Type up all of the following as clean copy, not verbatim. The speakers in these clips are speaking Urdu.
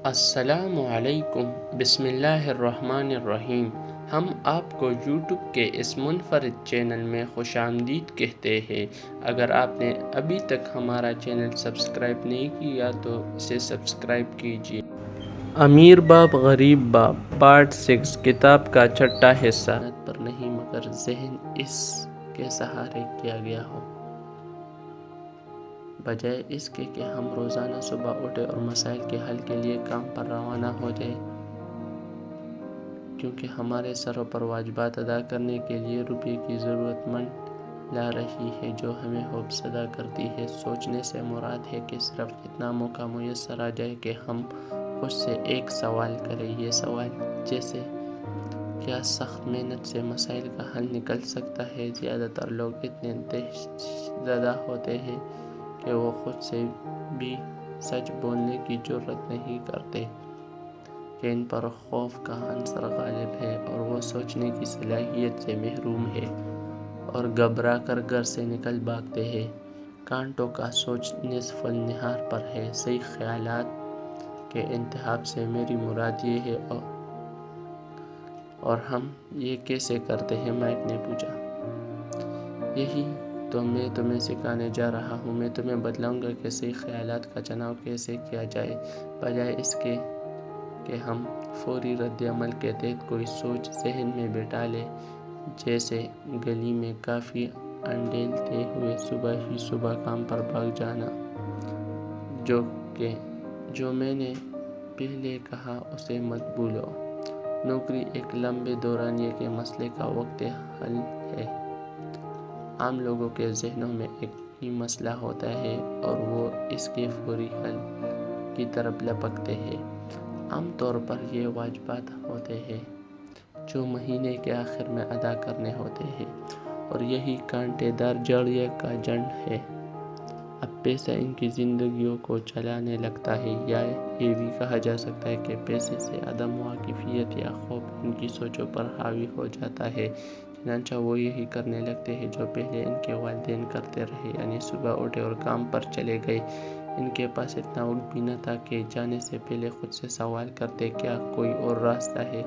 السلام علیکم، بسم اللہ الرحمن الرحیم۔ ہم آپ کو یوٹیوب کے اس منفرد چینل میں خوش آمدید کہتے ہیں۔ اگر آپ نے ابھی تک ہمارا چینل سبسکرائب نہیں کیا تو اسے سبسکرائب کیجیے۔ امیر باپ غریب باپ پارٹ 6 کتاب کا چھٹا حصہ پر نہیں مگر ذہن اس کے سہارے کیا گیا ہو، بجائے اس کے کہ ہم روزانہ صبح اٹھے اور مسائل کے حل کے لیے کام پر روانہ ہو جائیں، کیونکہ ہمارے سروں پر واجبات ادا کرنے کے لیے روپے کی ضرورت منڈ لا رہی ہے جو ہمیں خوفزدہ کرتی ہے۔ سوچنے سے مراد ہے کہ صرف اتنا موقع میسر آ جائے کہ ہم خود سے ایک سوال کریں۔ یہ سوال جیسے کیا سخت محنت سے مسائل کا حل نکل سکتا ہے؟ زیادہ تر لوگ اتنے دہشت زدہ ہوتے ہیں کہ وہ خود سے بھی سچ بولنے کی جرات نہیں کرتے، کہ ان پر خوف کا عنصر غالب ہے اور وہ سوچنے کی صلاحیت سے محروم ہے اور گھبرا کر گھر سے نکل بھاگتے ہیں۔ کانٹوں کا سوچ نصف النہار پر ہے۔ صحیح خیالات کے انتخاب سے میری مراد یہ ہے اور ہم یہ کیسے کرتے ہیں؟ مائک نے پوچھا۔ یہی تو میں تمہیں سکھانے جا رہا ہوں۔ میں تمہیں بتلاؤں گا کہ صحیح خیالات کا چناؤ کیسے کیا جائے، بجائے اس کے کہ ہم فوری رد عمل کے تحت کوئی سوچ ذہن میں بٹھا لیں، جیسے گلی میں کافی انڈیلتے ہوئے صبح ہی صبح کام پر بھاگ جانا۔ جو میں نے پہلے کہا اسے مت بھولو۔ نوکری ایک لمبے دورانیے کے مسئلے کا وقت حل ہے۔ عام لوگوں کے ذہنوں میں ایک ہی مسئلہ ہوتا ہے اور وہ اس کے فوری حل کی طرف لپکتے ہیں۔ عام طور پر یہ واجبات ہوتے ہیں جو مہینے کے آخر میں ادا کرنے ہوتے ہیں، اور یہی کانٹے دار جڑیے کا جھنڈ ہے۔ اب پیسہ ان کی زندگیوں کو چلانے لگتا ہے، یا یہ بھی کہا جا سکتا ہے کہ پیسے سے عدم واقفیت یا خوف ان کی سوچوں پر حاوی ہو جاتا ہے، چنانچہ وہ یہی کرنے لگتے ہیں جو پہلے ان کے والدین کرتے رہے، یعنی صبح اٹھے اور کام پر چلے گئے۔ ان کے پاس اتنا وقت بھی نہ تھا کہ جانے سے پہلے خود سے سوال کرتے کیا کوئی اور راستہ ہے۔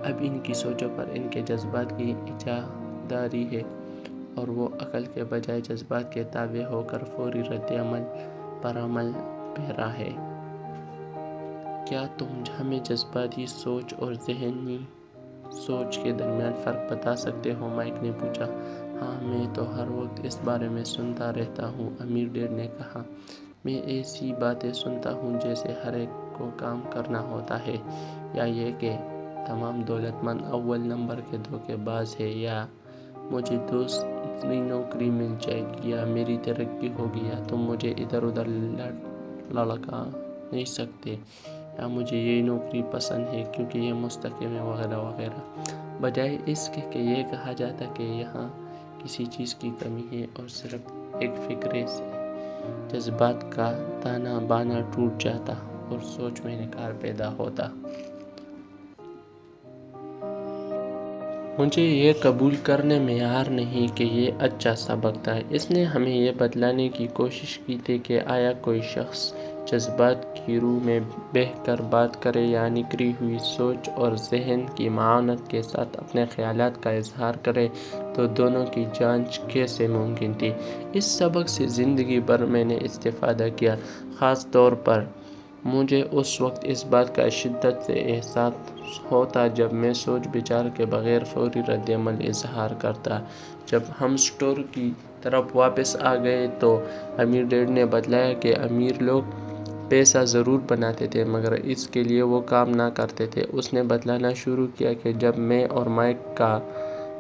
اب ان کی سوچوں پر ان کے جذبات کی اجاراداری ہے اور وہ عقل کے بجائے جذبات کے تابع ہو کر فوری رد عمل پر عمل پیرا ہے۔ کیا تم ہمیں جذباتی سوچ اور ذہنی سوچ کے درمیان فرق بتا سکتے ہو؟ مائک نے پوچھا۔ ہاں، میں تو ہر وقت اس بارے میں سنتا رہتا ہوں، امیر ڈیڈ نے کہا۔ میں ایسی باتیں سنتا ہوں جیسے ہر ایک کو کام کرنا ہوتا ہے، یا یہ کہ تمام دولت مند اول نمبر کے دھوکے باز ہیں، یا مجھے دوسری نوکری مل جائے گی، یا میری ترقی ہوگی، یا تم مجھے ادھر ادھر لڑکا نہیں سکتے، یا مجھے یہ نوکری پسند ہے کیونکہ یہ مستحکم ہے، وغیرہ وغیرہ، بجائے اس کے کہ یہ کہا جاتا کہ یہاں کسی چیز کی کمی ہے اور صرف ایک فکرے سے جذبات کا تانا بانا ٹوٹ جاتا اور سوچ میں نکھار پیدا ہوتا۔ مجھے یہ قبول کرنے میں عار نہیں کہ یہ اچھا سبق تھا۔ اس نے ہمیں یہ بتلانے کی کوشش کی تھی کہ آیا کوئی شخص جذبات کی رو میں بہہ کر بات کرے یا نکھری ہوئی سوچ اور ذہن کی معاونت کے ساتھ اپنے خیالات کا اظہار کرے تو دونوں کی جانچ کیسے ممکن تھی؟ اس سبق سے زندگی بھر میں نے استفادہ کیا۔ خاص طور پر مجھے اس وقت اس بات کا شدت سے احساس ہوتا جب میں سوچ بچار کے بغیر فوری رد عمل اظہار کرتا۔ جب ہم اسٹور کی طرف واپس آ گئے تو امیر ڈیڈ نے بتلایا کہ امیر لوگ پیسہ ضرور بناتے تھے مگر اس کے لیے وہ کام نہ کرتے تھے۔ اس نے بتلانا شروع کیا کہ جب میں اور مائک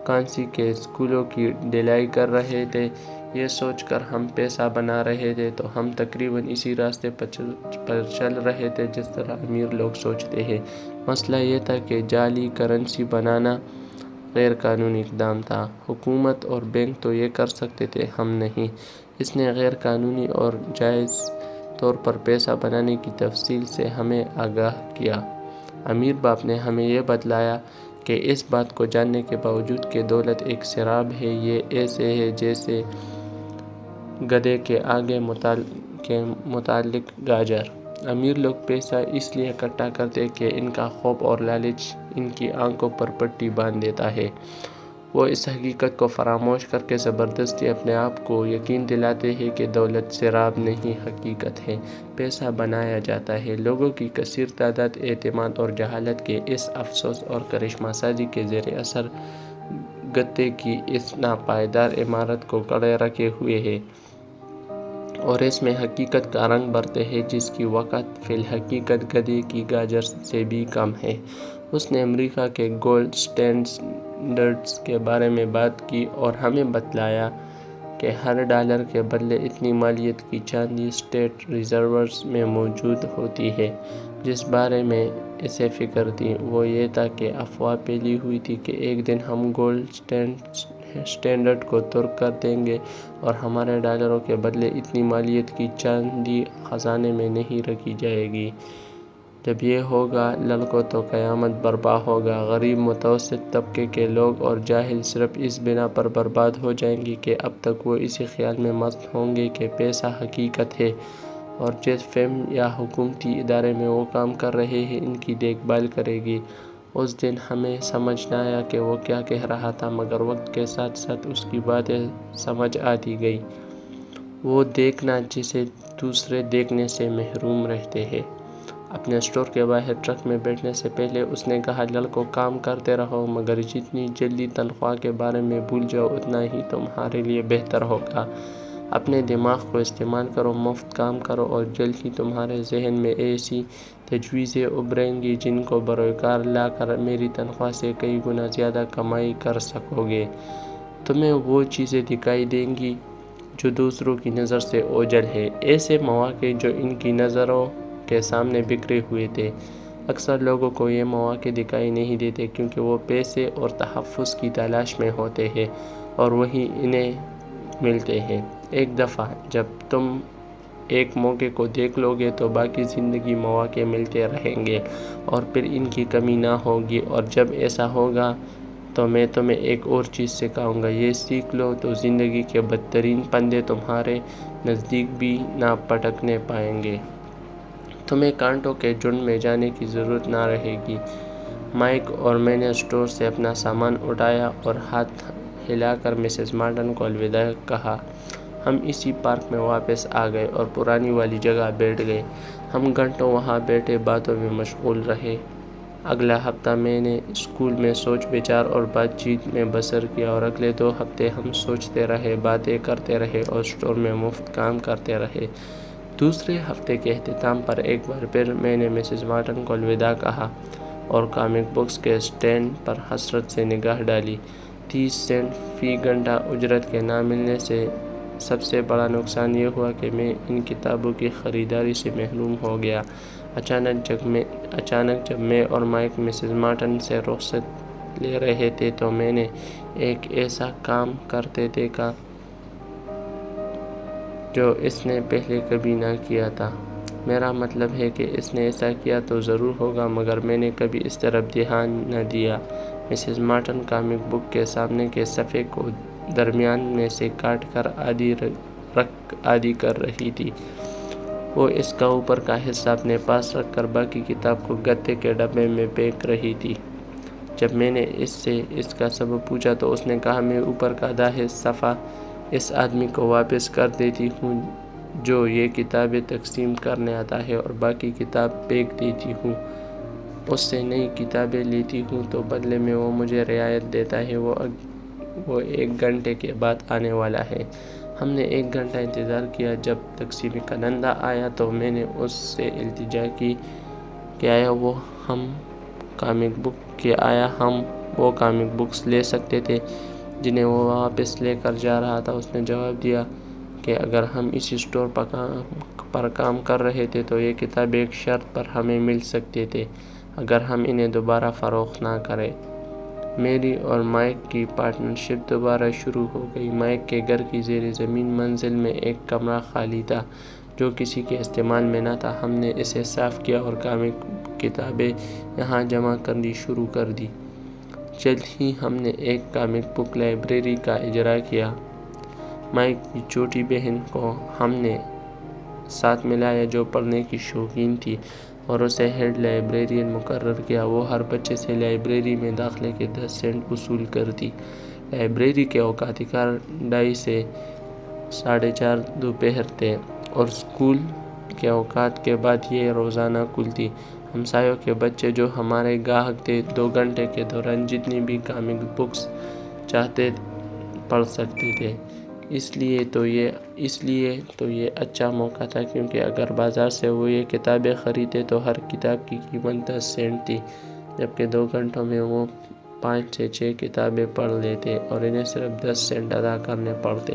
کانسی کے اسکولوں کی ڈھلائی کر رہے تھے، یہ سوچ کر ہم پیسہ بنا رہے تھے تو ہم تقریباً اسی راستے پر چل رہے تھے جس طرح امیر لوگ سوچتے ہیں۔ مسئلہ یہ تھا کہ جعلی کرنسی بنانا غیر قانونی اقدام تھا۔ حکومت اور بینک تو یہ کر سکتے تھے، ہم نہیں۔ اس نے غیر قانونی اور جائز طور پر پیسہ بنانے کی تفصیل سے ہمیں آگاہ کیا۔ امیر باپ نے ہمیں یہ بتلایا کہ اس بات کو جاننے کے باوجود کہ دولت ایک سراب ہے، یہ ایسے ہے جیسے گدھے کے آگے متعلق گاجر۔ امیر لوگ پیسہ اس لیے اکٹھا کرتے کہ ان کا خوف اور لالچ ان کی آنکھوں پر پٹی باندھ دیتا ہے۔ وہ اس حقیقت کو فراموش کر کے زبردستی اپنے آپ کو یقین دلاتے ہیں کہ دولت سراب نہیں، حقیقت ہے پیسہ بنایا جاتا ہے۔ لوگوں کی کثیر تعداد اعتماد اور جہالت کے اس افسوس اور کرشمہ سازی کے زیر اثر گدے کی اس ناپائیدار عمارت کو کھڑے رکھے ہوئے ہے اور اس میں حقیقت کا رنگ بھرتے ہیں جس کی وقت فی الحقیقت گدھے کی گاجر سے بھی کم ہے۔ اس نے امریکہ کے گولڈ اسٹینڈرڈز کے بارے میں بات کی اور ہمیں بتلایا کہ ہر ڈالر کے بدلے اتنی مالیت کی چاندی اسٹیٹ ریزروز میں موجود ہوتی ہے۔ جس بارے میں اسے فکر تھی وہ یہ تھا کہ افواہ پھیلی ہوئی تھی کہ ایک دن ہم گولڈ اسٹینڈرڈ کو ترک کر دیں گے اور ہمارے ڈالروں کے بدلے اتنی مالیت کی چاندی خزانے میں نہیں رکھی جائے گی۔ جب یہ ہوگا لڑکوں تو قیامت برپا ہوگا۔ غریب متوسط طبقے کے لوگ اور جاہل صرف اس بنا پر برباد ہو جائیں گے کہ اب تک وہ اسی خیال میں مست ہوں گے کہ پیسہ حقیقت ہے اور جس فرم یا حکومتی ادارے میں وہ کام کر رہے ہیں ان کی دیکھ بھال کرے گی۔ اس دن ہمیں سمجھ نہ آیا کہ وہ کیا کہہ رہا تھا مگر وقت کے ساتھ ساتھ اس کی باتیں سمجھ آتی گئی۔ وہ دیکھنا جسے دوسرے دیکھنے سے محروم رہتے ہیں۔ اپنے اسٹور کے باہر ٹرک میں بیٹھنے سے پہلے اس نے کہا لڑکوں کام کرتے رہو مگر جتنی جلدی تنخواہ کے بارے میں بھول جاؤ اتنا ہی تمہارے لیے بہتر ہوگا۔ اپنے دماغ کو استعمال کرو، مفت کام کرو اور جلد ہی تمہارے ذہن میں ایسی تجویزیں ابھریں گی جن کو بروئے کار لا کر میری تنخواہ سے کئی گنا زیادہ کمائی کر سکو گے۔ تمہیں وہ چیزیں دکھائی دیں گی جو دوسروں کی نظر سے اوجھل ہیں، ایسے مواقع جو ان کی نظروں کے سامنے بکھرے ہوئے تھے۔ اکثر لوگوں کو یہ مواقع دکھائی نہیں دیتے کیونکہ وہ پیسے اور تحفظ کی تلاش میں ہوتے ہیں اور وہی انہیں ملتے ہیں۔ ایک دفعہ جب تم ایک موقع کو دیکھ لو گے تو باقی زندگی مواقع ملتے رہیں گے اور پھر ان کی کمی نہ ہوگی، اور جب ایسا ہوگا تو میں تمہیں ایک اور چیز سکھاؤں گا، یہ سیکھ لو تو زندگی کے بدترین پھندے تمہارے نزدیک بھی نہ پٹکنے پائیں گے۔ تمہیں کانٹوں کے جھنڈ میں جانے کی ضرورت نہ رہے گی۔ مائک اور میں نے اسٹور سے اپنا سامان اٹھایا اور ہاتھ ہلا کر مسز مارٹن کو الوداع کہا۔ ہم اسی پارک میں واپس آ گئے اور پرانی والی جگہ بیٹھ گئے۔ ہم گھنٹوں وہاں بیٹھے باتوں میں مشغول رہے۔ اگلا ہفتہ میں نے اسکول میں سوچ بچار اور بات چیت میں بسر کیا اور اگلے 2 ہفتے ہم سوچتے رہے، باتیں کرتے رہے اور اسٹور میں مفت کام کرتے رہے۔ دوسرے ہفتے کے اختتام پر ایک بار پھر میں نے مسز مارٹن کو الوداع کہا اور کامک بکس کے اسٹینڈ پر حسرت سے نگاہ ڈالی۔ 30 سینٹ فی گھنٹہ اجرت کے نہ ملنے سے سب سے بڑا نقصان یہ ہوا کہ میں ان کتابوں کی خریداری سے محروم ہو گیا۔ اچانک جب میں اور مائک مسز مارٹن سے رخصت لے رہے تھے تو میں نے ایک ایسا کام کرتے دیکھا جو اس نے پہلے کبھی نہ کیا تھا۔ میرا مطلب ہے کہ اس نے ایسا کیا تو ضرور ہوگا مگر میں نے کبھی اس طرف دھیان نہ دیا۔ مسز مارٹن کامک بک کے سامنے کے صفحے کو درمیان میں سے کاٹ کر آدھی کر رہی تھی۔ وہ اس کا اوپر کا حصہ اپنے پاس رکھ کر باقی کتاب کو گتے کے ڈبے میں پھینک رہی تھی۔ جب میں نے اس سے اس کا سبب پوچھا تو اس نے کہا میں اوپر کا آدھا صفحہ اس آدمی کو واپس کر دیتی ہوں جو یہ کتابیں تقسیم کرنے آتا ہے اور باقی کتاب پھینک دیتی ہوں۔ اس سے نئی کتابیں لیتی ہوں تو بدلے میں وہ مجھے رعایت دیتا ہے۔ وہ 1 گھنٹے کے بعد آنے والا ہے۔ ہم نے 1 گھنٹہ انتظار کیا۔ جب تقسیم کنندہ آیا تو میں نے اس سے التجا کی کہ آیا وہ کامک بکس لے سکتے تھے جنہیں وہ واپس لے کر جا رہا تھا۔ اس نے جواب دیا کہ اگر ہم اسی اسٹور پر کام کر رہے تھے تو یہ کتابیں ایک شرط پر ہمیں مل سکتے تھے، اگر ہم انہیں دوبارہ فروخت نہ کریں۔ میری اور مائک کی پارٹنرشپ دوبارہ شروع ہو گئی۔ مائک کے گھر کی زیر زمین منزل میں ایک کمرہ خالی تھا جو کسی کے استعمال میں نہ تھا۔ ہم نے اسے صاف کیا اور کتابیں یہاں جمع کرنی شروع کر دیں۔ جلد ہی ہم نے ایک کامک بک لائبریری کا اجراء کیا۔ مائک کی چھوٹی بہن کو ہم نے ساتھ ملایا جو پڑھنے کی شوقین تھی اور اسے ہیڈ لائبریرین مقرر کیا۔ وہ ہر بچے سے لائبریری میں داخلے کے 10 سینٹ وصول کرتی۔ لائبریری کے اوقات 2:30 سے 4:30 دوپہر تھے اور اسکول کے اوقات کے بعد یہ روزانہ کھلتی۔ ہمسایوں کے بچے جو ہمارے گاہک تھے 2 گھنٹے کے دوران جتنی بھی کامک بکس چاہتے پڑھ سکتے تھے۔ اس لیے تو یہ اچھا موقع تھا کیونکہ اگر بازار سے وہ یہ کتابیں خریدتے تو ہر کتاب کی قیمت 10 سینٹ تھی، جبکہ 2 گھنٹوں میں وہ 5 سے 6 کتابیں پڑھ لیتے اور انہیں صرف 10 سینٹ ادا کرنے پڑتے۔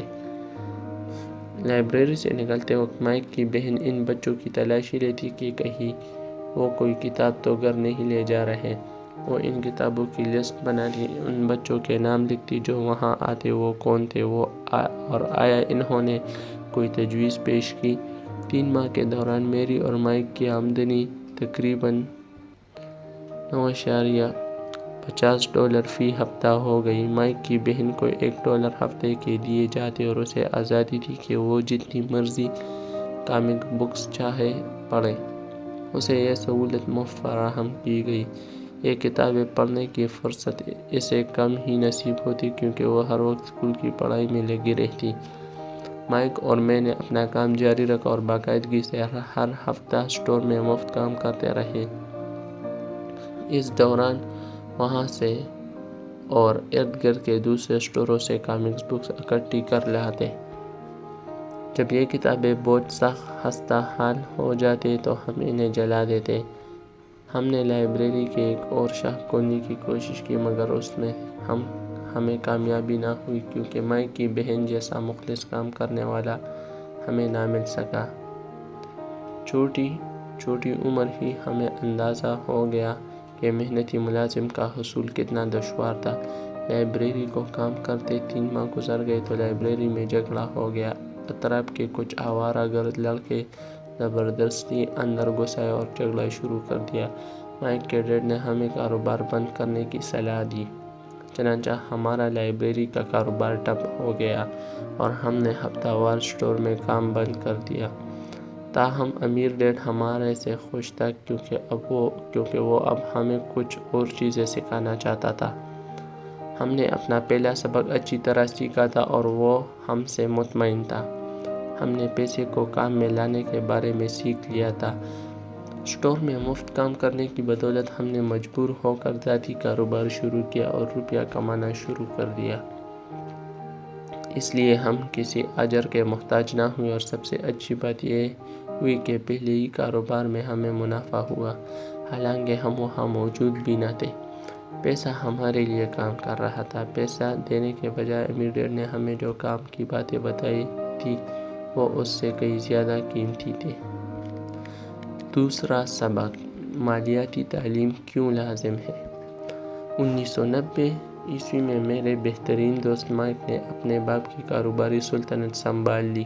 لائبریری سے نکلتے وقت مائک کی بہن ان بچوں کی تلاشی لیتی کہ کہیں وہ کوئی کتاب تو گھر نہیں لے جا رہے۔ وہ ان کتابوں کی لسٹ بناتی، ان بچوں کے نام لکھتی جو وہاں آتے، وہ کون تھے اور آیا انہوں نے کوئی تجویز پیش کی۔ 3 ماہ کے دوران میری اور مائک کی آمدنی تقریباً $9.50 فی ہفتہ ہو گئی۔ مائک کی بہن کو $1 ہفتے کے دیے جاتے اور اسے آزادی تھی کہ وہ جتنی مرضی کامک بکس چاہے پڑھے۔ اسے یہ سہولت مفت فراہم کی گئی۔ یہ کتابیں پڑھنے کی فرصت اسے کم ہی نصیب ہوتی کیونکہ وہ ہر وقت اسکول کی پڑھائی میں لگی رہتی۔ مائک اور میں نے اپنا کام جاری رکھا اور باقاعدگی سے ہر ہفتہ اسٹور میں مفت کام کرتے رہے۔ اس دوران وہاں سے اور ارد گرد کے دوسرے اسٹوروں سے کامک بکس اکٹھی کر لاتے۔ جب یہ کتابیں بہت سخت خستہ حال ہو جاتی تو ہم انہیں جلا دیتے۔ ہم نے لائبریری کی ایک اور شاخ کھولنے کی کوشش کی مگر اس میں ہمیں کامیابی نہ ہوئی کیونکہ مائک کی بہن جیسا مخلص کام کرنے والا ہمیں نہ مل سکا۔ چھوٹی عمر ہی ہمیں اندازہ ہو گیا کہ محنتی ملازم کا حصول کتنا دشوار تھا۔ لائبریری کو کام کرتے 3 ماہ گزر گئے تو لائبریری میں جھگڑا ہو گیا۔ اطراف کے کچھ آوارہ گرد لڑکے زبردستی اندر گھس آئے اور جھگڑا شروع کر دیا۔ مائک کے ڈیڈ نے ہمیں کاروبار بند کرنے کی صلاح دی، چنانچہ ہمارا لائبریری کا کاروبار ٹھپ ہو گیا اور ہم نے ہفتہ وار اسٹور میں کام بند کر دیا۔ تاہم امیر ڈیڈ ہمارے سے خوش تھا کیونکہ وہ اب ہمیں کچھ اور چیزیں سکھانا چاہتا تھا۔ ہم نے اپنا پہلا سبق اچھی طرح سیکھا تھا اور وہ ہم سے مطمئن تھا۔ ہم نے پیسے کو کام میں لانے کے بارے میں سیکھ لیا تھا۔ اسٹور میں مفت کام کرنے کی بدولت ہم نے مجبور ہو کر ذاتی کاروبار شروع کیا اور روپیہ کمانا شروع کر دیا۔ اس لیے ہم کسی اجر کے محتاج نہ ہوئے اور سب سے اچھی بات یہ ہوئی کہ پہلے ہی کاروبار میں ہمیں منافع ہوا، حالانکہ ہم وہاں موجود بھی نہ تھے۔ پیسہ ہمارے لیے کام کر رہا تھا۔ پیسہ دینے کے بجائے امیر ڈیڈ نے ہمیں جو کام کی باتیں بتائی تھی وہ اس سے کہیں زیادہ قیمتی تھے۔ دوسرا سبق: مالیاتی تعلیم کیوں لازم ہے؟ 1990 میں میرے بہترین دوست مائک نے اپنے باپ کی کاروباری سلطنت سنبھال لی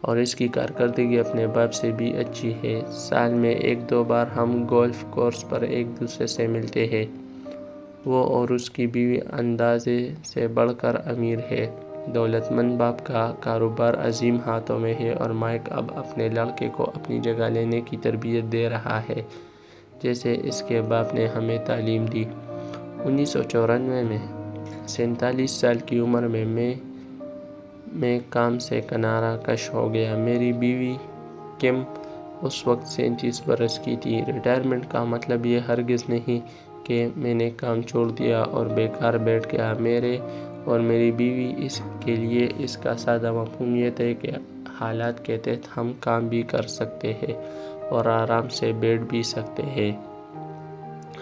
اور اس کی کارکردگی اپنے باپ سے بھی اچھی ہے۔ سال میں 1-2 بار ہم گولف کورس پر ایک دوسرے سے ملتے ہیں۔ وہ اور اس کی بیوی اندازے سے بڑھ کر امیر ہے۔ دولت مند باپ کا کاروبار عظیم ہاتھوں میں ہے اور مائک اب اپنے لڑکے کو اپنی جگہ لینے کی تربیت دے رہا ہے جیسے اس کے باپ نے ہمیں تعلیم دی۔ 1994 میں 47 سال کی عمر میں کام سے کنارہ کش ہو گیا۔ میری بیوی کم اس وقت 37 برس کی تھی۔ ریٹائرمنٹ کا مطلب یہ ہرگز نہیں کہ میں نے کام چھوڑ دیا اور بیکار بیٹھ گیا۔ میرے اور میری بیوی کے لیے اس کا سادہ مفہوم یہ تھا کہ حالات کے تحت ہم کام بھی کر سکتے ہیں اور آرام سے بیٹھ بھی سکتے ہیں۔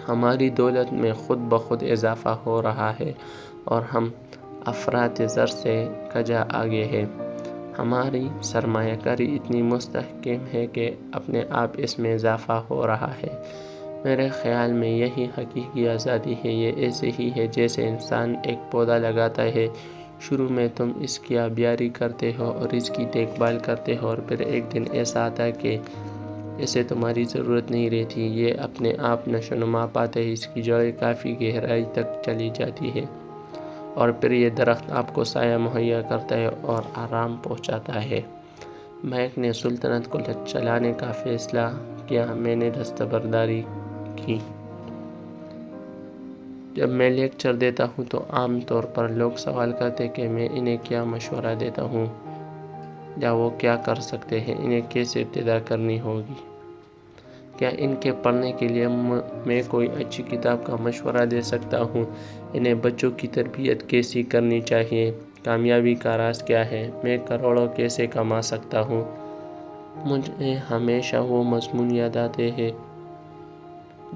ہماری دولت میں خود بخود اضافہ ہو رہا ہے اور ہم افراط زر سے کجا آگے ہیں۔ ہماری سرمایہ کاری اتنی مستحکم ہے کہ اپنے آپ اس میں اضافہ ہو رہا ہے۔ میرے خیال میں یہی حقیقی آزادی ہے۔ یہ ایسے ہی ہے جیسے انسان ایک پودا لگاتا ہے۔ شروع میں تم اس کی آبیاری کرتے ہو اور اس کی دیکھ بھال کرتے ہو اور پھر ایک دن ایسا آتا ہے کہ اسے تمہاری ضرورت نہیں رہتی۔ یہ اپنے آپ نشو و نما پاتا ہے، اس کی جڑیں کافی گہرائی تک چلی جاتی ہیں اور پھر یہ درخت آپ کو سایہ مہیا کرتا ہے اور آرام پہنچاتا ہے۔ مائک نے سلطنت کو چلانے کا فیصلہ کیا۔ میں نے دستبرداری کی۔ جب میں لیکچر دیتا ہوں تو عام طور پر لوگ سوال کرتے کہ میں انہیں کیا مشورہ دیتا ہوں یا وہ کیا کر سکتے ہیں، انہیں کیسے ابتدا کرنی ہوگی، کیا ان کے پڑھنے کے لیے میں کوئی اچھی کتاب کا مشورہ دے سکتا ہوں، انہیں بچوں کی تربیت کیسی کرنی چاہیے، کامیابی کا راز کیا ہے، میں کروڑوں کیسے کما سکتا ہوں۔ مجھے ہمیشہ وہ مضمون یاد آتے ہیں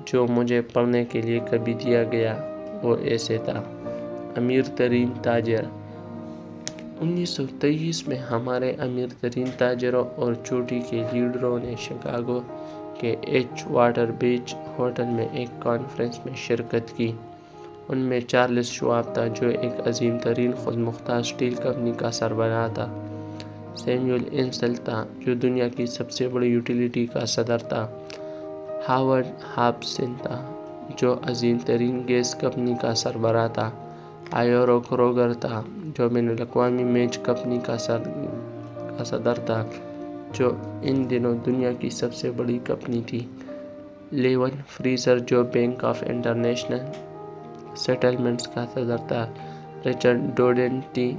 جو مجھے پڑھنے کے لیے کبھی دیا گیا۔ وہ ایسے تھا، امیر ترین تاجر۔ 1923 میں ہمارے امیر ترین تاجروں اور چوٹی کے لیڈروں نے شکاگو کے ایچ واٹر بیچ ہوٹل میں ایک کانفرنس میں شرکت کی۔ ان میں چارلس شواب تھا جو ایک عظیم ترین خود مختار اسٹیل کمپنی کا سربراہ تھا، سیموئل انسل تھا جو دنیا کی سب سے بڑی یوٹیلیٹی کا صدر تھا، ہاورڈ ہابسن تھا جو عظیم ترین گیس کمپنی کا سربراہ تھا، آئیورو کروگر تھا جو بین الاقوامی میچ کمپنی کا صدر تھا جو ان دنوں دنیا کی سب سے بڑی کمپنی تھی، لیون فریزر جو بینک آف انٹرنیشنل سیٹلمنٹس کا صدر تھا، رچرڈ ڈوڈنٹی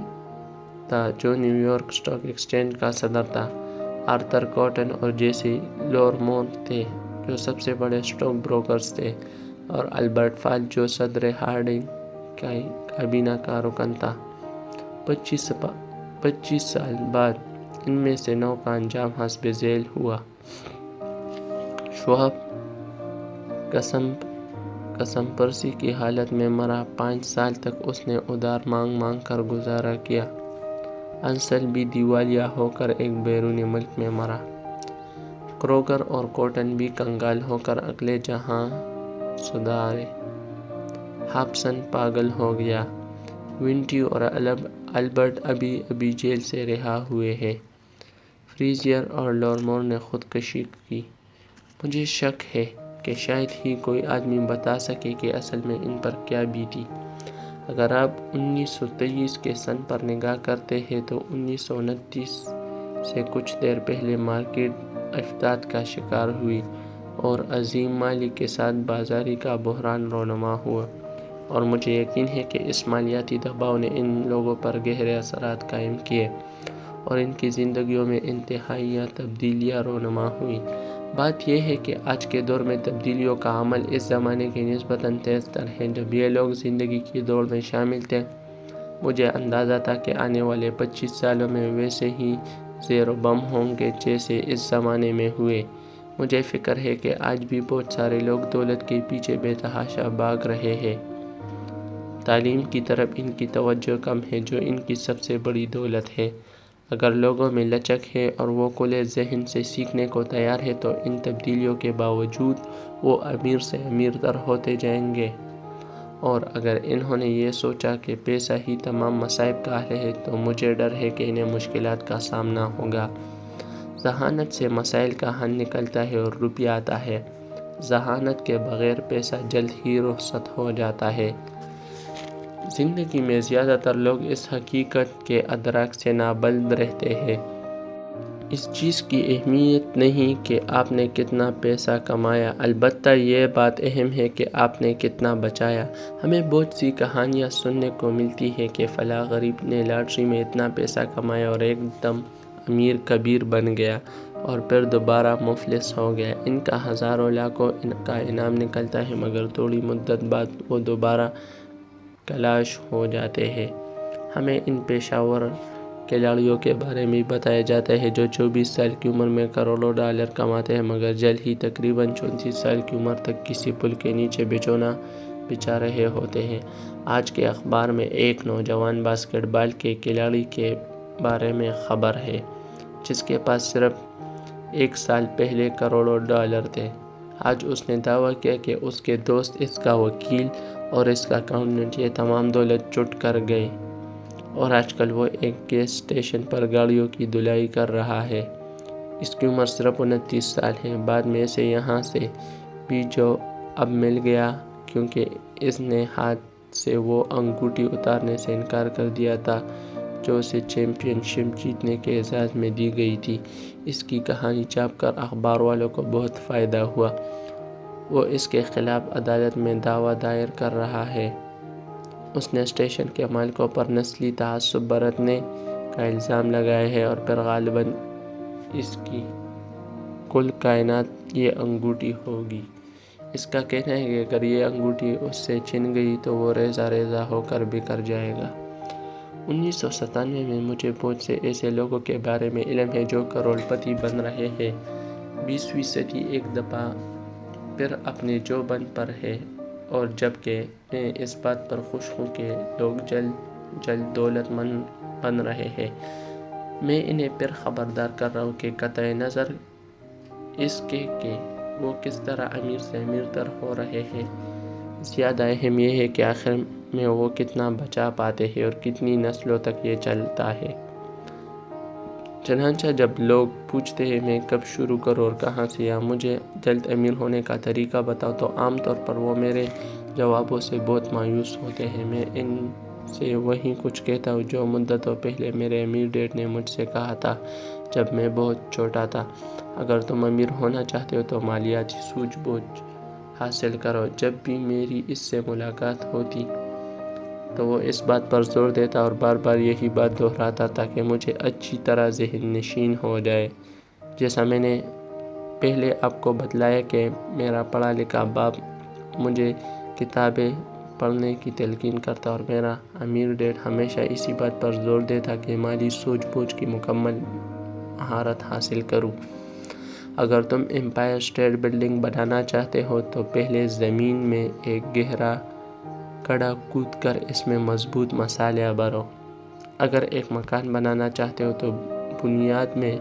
تھا جو نیو یارک اسٹاک ایکسچینج کا صدر تھا، آرتھر کاٹن اور جیسی لورمور تھے جو سب سے بڑے اسٹاک بروکرز تھے، اور البرٹ فال جو صدر ہارڈنگ کی کابینہ کا رکن تھا۔ 25 سال بعد ان میں سے 9 کا انجام حسب ذیل ہوا۔ شواب قسم پرسی کی حالت میں مرا۔ 5 سال تک اس نے ادار مانگ کر گزارا کیا۔ انسل بھی دیوالیہ ہو کر ایک بیرونی ملک میں مرا۔ کروگر اور کاٹن بھی کنگال ہو کر اگلے جہاں سدھارے۔ ہابسن پاگل ہو گیا۔ وینٹی اور البرٹ ابھی جیل سے رہا ہوئے ہیں۔ فریزر اور لورمور نے خودکشی کی۔ مجھے شک ہے کہ شاید ہی کوئی آدمی بتا سکے کہ اصل میں ان پر کیا بیتی۔ اگر آپ 1923 کے سن پر نگاہ کرتے ہیں تو 1929 سے کچھ دیر پہلے مارکیٹ افات کا شکار ہوئی اور عظیم مالی کے ساتھ بازاری کا بحران رونما ہوا، اور مجھے یقین ہے کہ اس مالیاتی دباؤ نے ان لوگوں پر گہرے اثرات قائم کیے اور ان کی زندگیوں میں انتہائی تبدیلیاں رونما ہوئیں۔ بات یہ ہے کہ آج کے دور میں تبدیلیوں کا عمل اس زمانے کی نسبتاً تیز تر ہے جب یہ لوگ زندگی کی دوڑ میں شامل تھے۔ مجھے اندازہ تھا کہ آنے والے 25 سالوں میں ویسے ہی زیر و بم ہوں گے جیسے اس زمانے میں ہوئے۔ مجھے فکر ہے کہ آج بھی بہت سارے لوگ دولت کے پیچھے بے تحاشا بھاگ رہے ہیں۔ تعلیم کی طرف ان کی توجہ کم ہے جو ان کی سب سے بڑی دولت ہے۔ اگر لوگوں میں لچک ہے اور وہ کھلے ذہن سے سیکھنے کو تیار ہے تو ان تبدیلیوں کے باوجود وہ امیر سے امیر تر ہوتے جائیں گے، اور اگر انہوں نے یہ سوچا کہ پیسہ ہی تمام مصائب کا حل ہے تو مجھے ڈر ہے کہ انہیں مشکلات کا سامنا ہوگا۔ ذہانت سے مسائل کا حل نکلتا ہے اور روپیہ آتا ہے۔ ذہانت کے بغیر پیسہ جلد ہی رخصت ہو جاتا ہے۔ زندگی میں زیادہ تر لوگ اس حقیقت کے ادراک سے نابلد رہتے ہیں۔ اس چیز کی اہمیت نہیں کہ آپ نے کتنا پیسہ کمایا، البتہ یہ بات اہم ہے کہ آپ نے کتنا بچایا۔ ہمیں بہت سی کہانیاں سننے کو ملتی ہیں کہ فلاں غریب نے لاٹری میں اتنا پیسہ کمایا اور ایک دم امیر کبیر بن گیا اور پھر دوبارہ مفلس ہو گیا۔ ان کا ہزاروں لاکھوں کا انعام نکلتا ہے مگر تھوڑی مدت بعد وہ دوبارہ کلاش ہو جاتے ہیں۔ ہمیں ان پیشہ ور کھلاڑیوں کے بارے میں بتایا جاتا ہے جو 24 سال کی عمر میں کروڑوں ڈالر کماتے ہیں مگر جلد ہی تقریباً 34 سال کی عمر تک کسی پل کے نیچے بچھونا بچھا رہے ہوتے ہیں۔ آج کے اخبار میں ایک نوجوان باسکٹ بال کے کھلاڑی کے بارے میں خبر ہے جس کے پاس صرف 1 سال پہلے کروڑوں ڈالر تھے۔ آج اس نے دعویٰ کیا کہ اس کے دوست، اس کا وکیل اور اس کا اکاؤنٹنٹ یہ تمام دولت چٹ کر گئے، اور آج کل وہ ایک گیس اسٹیشن پر گاڑیوں کی دھلائی کر رہا ہے۔ اس کی عمر صرف 29 سال ہے۔ بعد میں اسے یہاں سے بھی جو اب مل گیا کیونکہ اس نے ہاتھ سے وہ انگوٹھی اتارنے سے انکار کر دیا تھا جو اسے چیمپئن شپ جیتنے کے اعزاز میں دی گئی تھی۔ اس کی کہانی چھاپ کر اخبار والوں کو بہت فائدہ ہوا۔ وہ اس کے خلاف عدالت میں دعویٰ دائر کر رہا ہے۔ اس نے اسٹیشن کے مالکوں پر نسلی تعصب برتنے کا الزام لگایا ہے اور پھر غالباً اس کی کل کائنات یہ انگوٹھی ہوگی۔ اس کا کہنا ہے کہ اگر یہ انگوٹھی اس سے چھن گئی تو وہ ریزہ ریزہ ہو کر بکھر جائے گا۔ 1997 میں مجھے بہت سے ایسے لوگوں کے بارے میں علم ہے جو کروڑ پتی بن رہے ہیں۔ 20ویں صدی ایک دفعہ پھر اپنے جوبن پر ہے اور جبکہ میں اس بات پر خوش ہوں کہ لوگ جلد جلد دولت مند بن رہے ہیں، میں انہیں پھر خبردار کر رہا ہوں کہ قطع نظر اس کے کہ وہ کس طرح امیر سے امیر تر ہو رہے ہیں، زیادہ اہم یہ ہے کہ آخر میں وہ کتنا بچا پاتے ہیں اور کتنی نسلوں تک یہ چلتا ہے۔ چنانچہ جب لوگ پوچھتے ہیں میں کب شروع کروں اور کہاں سے یا مجھے جلد امیر ہونے کا طریقہ بتاؤ تو عام طور پر وہ میرے جوابوں سے بہت مایوس ہوتے ہیں۔ میں ان سے وہی کچھ کہتا ہوں جو مدتوں پہلے میرے امیر ڈیڈ نے مجھ سے کہا تھا جب میں بہت چھوٹا تھا، اگر تم امیر ہونا چاہتے ہو تو مالیاتی سوجھ بوجھ حاصل کرو۔ جب بھی میری اس سے ملاقات ہوتی تو وہ اس بات پر زور دیتا اور بار بار یہی بات دہراتا تاکہ مجھے اچھی طرح ذہن نشین ہو جائے۔ جیسا میں نے پہلے آپ کو بتلایا کہ میرا پڑھا لکھا باپ مجھے کتابیں پڑھنے کی تلقین کرتا اور میرا امیر ڈیڈ ہمیشہ اسی بات پر زور دیتا کہ مالی سوجھ بوجھ کی مکمل مہارت حاصل کروں۔ اگر تم امپائر اسٹیٹ بلڈنگ بنانا چاہتے ہو تو پہلے زمین میں ایک گہرا کھڈا کھود کر اس میں مضبوط مصالحہ بھرو۔ اگر ایک مکان بنانا چاہتے ہو تو بنیاد میں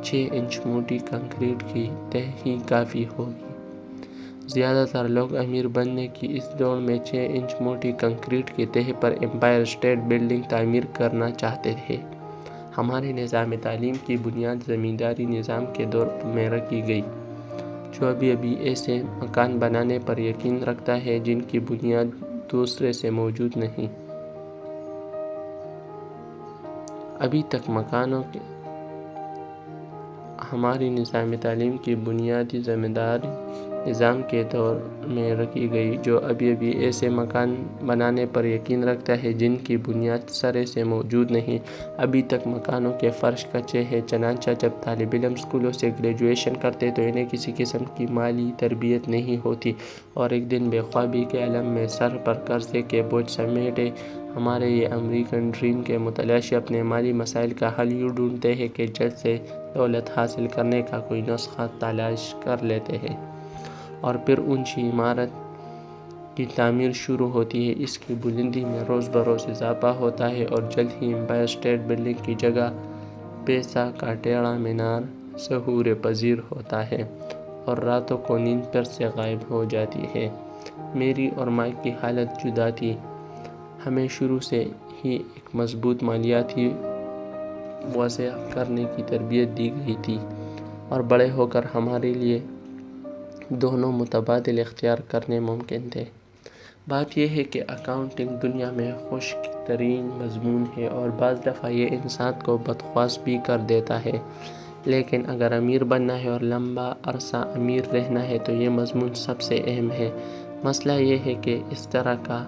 6 انچ موٹی کنکریٹ کی تہ ہی کافی ہوگی۔ زیادہ تر لوگ امیر بننے کی اس دوڑ میں 6 انچ موٹی کنکریٹ کی تہ پر امپائر اسٹیٹ بلڈنگ تعمیر کرنا چاہتے تھے۔ ہمارے نظام تعلیم کی بنیاد زمینداری نظام کے دور میں رکھی گئی، جو ابھی بھی ایسے مکان بنانے پر یقین رکھتا ہے جن کی بنیاد دوسرے سے موجود نہیں۔ ابھی تک مکانوں کے ہماری نظام تعلیم کی بنیادی زمینداری نظام کے دور میں رکھی گئی، جو ابھی بھی ایسے مکان بنانے پر یقین رکھتا ہے جن کی بنیاد سرے سے موجود نہیں۔ ابھی تک مکانوں کے فرش کچے ہیں، چنانچہ جب طالب علم اسکولوں سے گریجویشن کرتے تو انہیں کسی قسم کی مالی تربیت نہیں ہوتی اور ایک دن بے خوابی کے عالم میں سر پر قرضے کے بوجھ سمیٹے ہمارے یہ امریکن ڈریم کے متلاشی اپنے مالی مسائل کا حل یوں ڈھونڈتے ہیں کہ جلد سے دولت حاصل کرنے کا کوئی نسخہ تلاش کر لیتے ہیں اور پھر اونچی عمارت کی تعمیر شروع ہوتی ہے۔ اس کی بلندی میں روز بروز اضافہ ہوتا ہے اور جلد ہی امپائر اسٹیٹ بلڈنگ کی جگہ پیسا کا ٹیڑھا مینار ظہور پذیر ہوتا ہے اور راتوں کو نیند پھر سے غائب ہو جاتی ہے۔ میری اور مائک کی حالت جدا تھی۔ ہمیں شروع سے ہی ایک مضبوط مالیاتی وضع کرنے کی تربیت دی گئی تھی اور بڑے ہو کر ہمارے لیے دونوں متبادل اختیار کرنے ممکن تھے۔ بات یہ ہے کہ اکاؤنٹنگ دنیا میں خشک ترین مضمون ہے اور بعض دفعہ یہ انسان کو بدخواست بھی کر دیتا ہے، لیکن اگر امیر بننا ہے اور لمبا عرصہ امیر رہنا ہے تو یہ مضمون سب سے اہم ہے۔ مسئلہ یہ ہے کہ اس طرح کا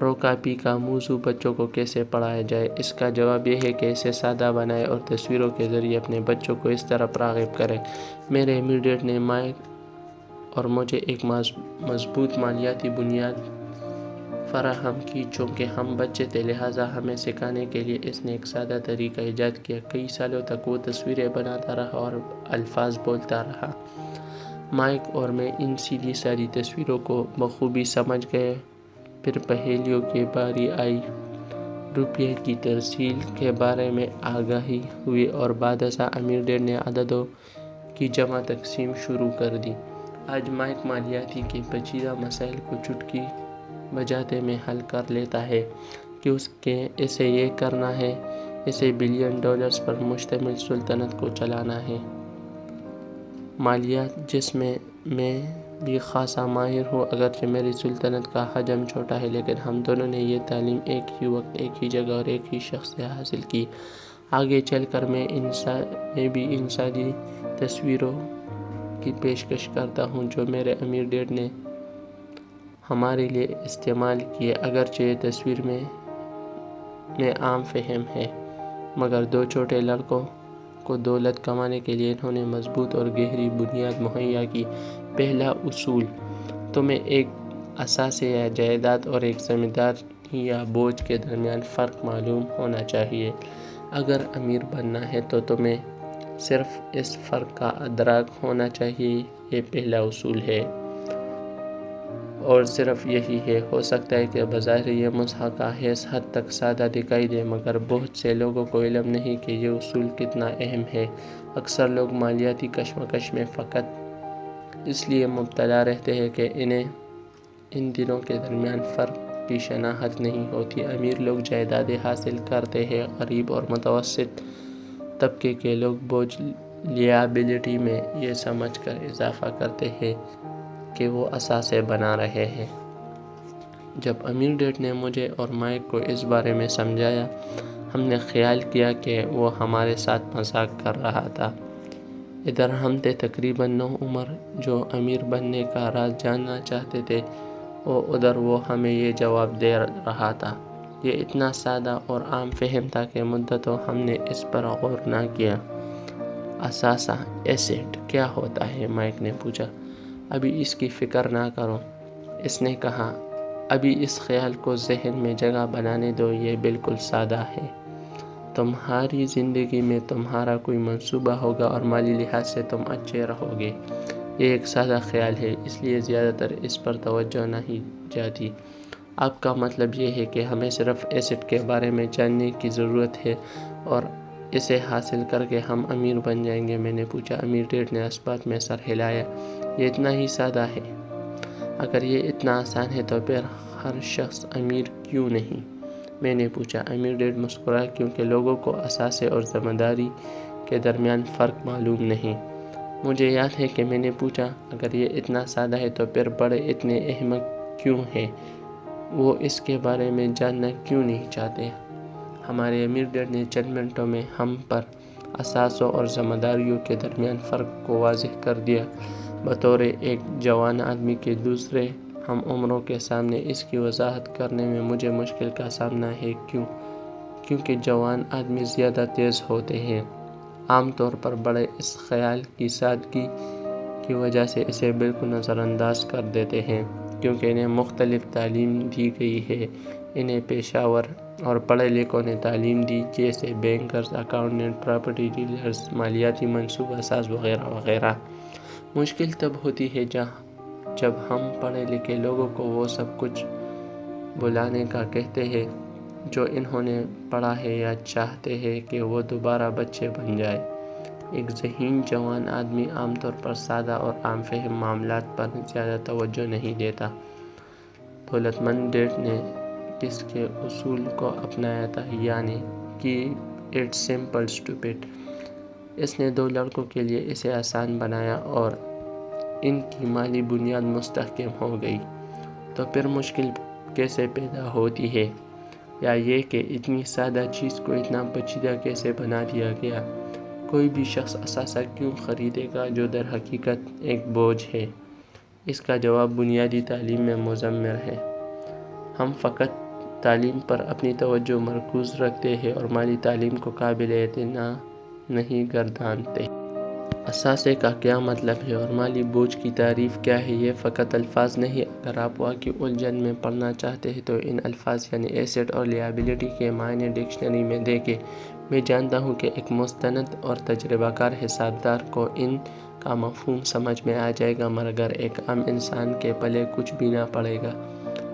روکاپی کا موضوع بچوں کو کیسے پڑھایا جائے۔ اس کا جواب یہ ہے کہ اسے سادہ بنائیں اور تصویروں کے ذریعے اپنے بچوں کو اس طرف راغب کریں۔ میرے امیر ڈیڈ نے مائک اور مجھے ایک مضبوط مالیاتی بنیاد فراہم کی۔ چونکہ ہم بچے تھے لہٰذا ہمیں سکھانے کے لیے اس نے ایک سادہ طریقہ ایجاد کیا۔ کئی سالوں تک وہ تصویریں بناتا رہا اور الفاظ بولتا رہا۔ مائک اور میں ان سیدھی سادی تصویروں کو بخوبی سمجھ گئے۔ پھر پہیلیوں کی باری آئی، روپے کی ترسیل کے بارے میں آگاہی ہوئی اور بعد ازاں امیر ڈیڈ نے عددوں کی جمع تقسیم شروع کر دی۔ آج مائک مالیاتی کے پیچیدہ مسائل کو چٹکی بجاتے میں حل کر لیتا ہے کہ اسے یہ کرنا ہے، اسے بلین ڈالرز پر مشتمل سلطنت کو چلانا ہے۔ مالیات جس میں بھی خاصا ماہر ہوں، اگرچہ میری سلطنت کا حجم چھوٹا ہے، لیکن ہم دونوں نے یہ تعلیم ایک ہی وقت، ایک ہی جگہ اور ایک ہی شخص سے حاصل کی۔ آگے چل کر میں بھی انسانی تصویروں کی پیشکش کرتا ہوں جو میرے امیر ڈیڈ نے ہمارے لیے استعمال کیے۔ اگرچہ یہ تصویر میں عام فہم ہے، مگر دو چھوٹے لڑکوں کو دولت کمانے کے لیے انہوں نے مضبوط اور گہری بنیاد مہیا کی۔ پہلا اصول: تمہیں ایک اثاثے یا جائیداد اور ایک ذمہ داری یا بوجھ کے درمیان فرق معلوم ہونا چاہیے۔ اگر امیر بننا ہے تو تمہیں صرف اس فرق کا ادراک ہونا چاہیے، یہ پہلا اصول ہے، اور صرف یہی ہے۔ ہو سکتا ہے کہ بظاہر یہ محض حیث حد تک سادہ دکھائی دے، مگر بہت سے لوگوں کو علم نہیں کہ یہ اصول کتنا اہم ہے۔ اکثر لوگ مالیاتی کشمکش میں فقط اس لیے مبتلا رہتے ہیں کہ انہیں ان دونوں کے درمیان فرق کی شناخت نہیں ہوتی۔ امیر لوگ جائیدادیں حاصل کرتے ہیں، غریب اور متوسط طبقے کے لوگ بوجھ لائبلٹی میں یہ سمجھ کر اضافہ کرتے ہیں کہ وہ اثاثے بنا رہے ہیں۔ جب امیر ڈیڈ نے مجھے اور مائک کو اس بارے میں سمجھایا، ہم نے خیال کیا کہ وہ ہمارے ساتھ مذاق کر رہا تھا۔ ادھر ہم تھے تقریباً نوعمر جو امیر بننے کا راز جاننا چاہتے تھے، اور ادھر وہ ہمیں یہ جواب دے رہا تھا۔ یہ اتنا سادہ اور عام فہم تھا کہ مدتوں ہم نے اس پر غور نہ کیا۔ اثاثہ ایسٹ کیا ہوتا ہے؟ مائک نے پوچھا۔ ابھی اس کی فکر نہ کرو، اس نے کہا۔ ابھی اس خیال کو ذہن میں جگہ بنانے دو، یہ بالکل سادہ ہے۔ تمہاری زندگی میں تمہارا کوئی منصوبہ ہوگا اور مالی لحاظ سے تم اچھے رہو گے۔ یہ ایک سادہ خیال ہے، اس لیے زیادہ تر اس پر توجہ نہیں جاتی۔ آپ کا مطلب یہ ہے کہ ہمیں صرف ایسٹ کے بارے میں جاننے کی ضرورت ہے اور اسے حاصل کر کے ہم امیر بن جائیں گے؟ میں نے پوچھا۔ امیر ڈیڈ نے اس بات میں سر ہلایا۔ یہ اتنا ہی سادہ ہے؟ اگر یہ اتنا آسان ہے تو پھر ہر شخص امیر کیوں نہیں؟ میں نے پوچھا۔ امیر ڈیڈ مسکرائے۔ کیونکہ لوگوں کو اثاثے اور ذمہ داری کے درمیان فرق معلوم نہیں۔ مجھے یاد ہے کہ میں نے پوچھا، اگر یہ اتنا سادہ ہے تو پھر بڑے اتنے احمق کیوں ہیں؟ وہ اس کے بارے میں جاننا کیوں نہیں چاہتے؟ ہمارے امیر ڈیڈ نے چند منٹوں میں ہم پر اثاثوں اور ذمہ داریوں کے درمیان فرق کو واضح کر دیا۔ بطور ایک جوان آدمی کے دوسرے ہم عمروں کے سامنے اس کی وضاحت کرنے میں مجھے مشکل کا سامنا ہے۔ کیونکہ جوان آدمی زیادہ تیز ہوتے ہیں، عام طور پر بڑے اس خیال کی سادگی کی وجہ سے اسے بالکل نظر انداز کر دیتے ہیں، کیونکہ انہیں مختلف تعلیم دی گئی ہے۔ انہیں پیشہ ور اور پڑھے لکھوں نے تعلیم دی، جیسے بینکرز، اکاؤنٹنٹ، پراپرٹی ڈیلرز، مالیاتی منصوبہ ساز وغیرہ وغیرہ۔ مشکل تب ہوتی ہے جب ہم پڑھے لکھے لوگوں کو وہ سب کچھ بھلانے کا کہتے ہیں جو انہوں نے پڑھا ہے، یا چاہتے ہیں کہ وہ دوبارہ بچے بن جائیں۔ ایک ذہین جوان آدمی عام طور پر سادہ اور عام فہم معاملات پر زیادہ توجہ نہیں دیتا۔ دولت مند ڈیڈ نے کس کے اصول کو اپنایا تھا، یعنی کیپ اٹ سمپل اسٹوپڈ۔ اس نے دو لڑکوں کے لیے اسے آسان بنایا اور ان کی مالی بنیاد مستحکم ہو گئی۔ تو پھر مشکل کیسے پیدا ہوتی ہے؟ یا یہ کہ اتنی سادہ چیز کو اتنا پیچیدہ کیسے بنا دیا گیا؟ کوئی بھی شخص اثاثہ کیوں خریدے گا جو در حقیقت ایک بوجھ ہے؟ اس کا جواب بنیادی تعلیم میں مضمر ہے۔ ہم فقط تعلیم پر اپنی توجہ مرکوز رکھتے ہیں اور مالی تعلیم کو قابل اعتنا نہیں گردانتے۔ اثاثے کا کیا مطلب ہے اور مالی بوجھ کی تعریف کیا ہے، یہ فقط الفاظ نہیں۔ اگر آپ واقعی الجھن میں پڑنا چاہتے ہیں تو ان الفاظ یعنی ایسٹ اور لائبلٹی کے معنی ڈکشنری میں دیکھیں۔ میں جانتا ہوں کہ ایک مستند اور تجربہ کار حساب دار کو ان کا مفہوم سمجھ میں آ جائے گا، مگر ایک عام انسان کے پلے کچھ بھی نہ پڑے گا۔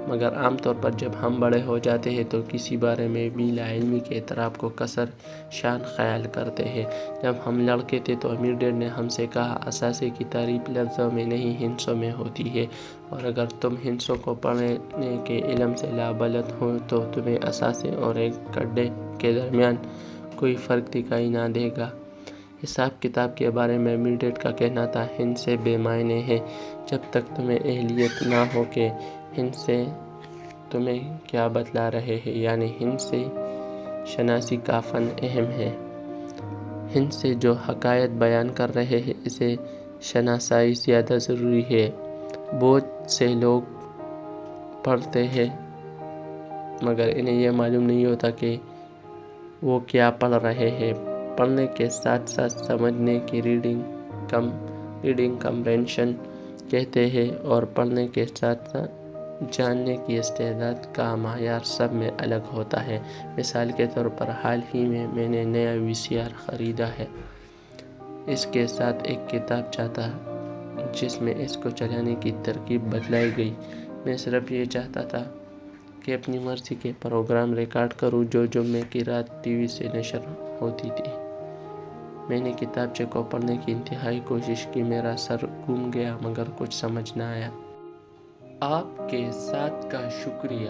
مگر عام طور پر جب ہم بڑے ہو جاتے ہیں تو کسی بارے میں بھی لا علمی کے اعتراف کو کثر شان خیال کرتے ہیں۔ جب ہم لڑکے تھے تو امیر ڈیڈ نے ہم سے کہا، اثاثے کی تعریف لفظوں میں نہیں ہندسوں میں ہوتی ہے، اور اگر تم ہندسوں کو پڑھنے کے علم سے لابلد ہو تو تمہیں اثاثے اور ایک گڈھے کے درمیان کوئی فرق دکھائی نہ دے گا۔ حساب کتاب کے بارے میں میڈیٹ کا کہنا تھا، ہند سے بے معنی ہے جب تک تمہیں اہلیت نہ ہو کہ ہند سے تمہیں کیا بتلا رہے ہیں، یعنی ہند سے شناسی کا فن اہم ہے۔ ہند سے جو حقائق بیان کر رہے ہیں اسے شناسائی زیادہ ضروری ہے۔ بہت سے لوگ پڑھتے ہیں مگر انہیں یہ معلوم نہیں ہوتا کہ وہ کیا پڑھ رہے ہیں۔ پڑھنے کے ساتھ ساتھ سمجھنے کی ریڈنگ کمپریہنشن کہتے ہیں، اور پڑھنے کے ساتھ ساتھ جاننے کی استعداد کا معیار سب میں الگ ہوتا ہے۔ مثال کے طور پر حال ہی میں نے نیا VCR خریدا ہے۔ اس کے ساتھ ایک کتاب چاہتا جس میں اس کو چلانے کی ترکیب بتلائی گئی۔ میں صرف یہ چاہتا تھا کہ اپنی مرضی کے پروگرام ریکارڈ کروں جو جمعے کی رات ٹی وی سے نشر ہوتی تھی۔ میں نے کتابچے کو پڑھنے کی انتہائی کوشش کی، میرا سر گھوم گیا مگر کچھ سمجھ نہ آیا۔ آپ کے ساتھ کا شکریہ۔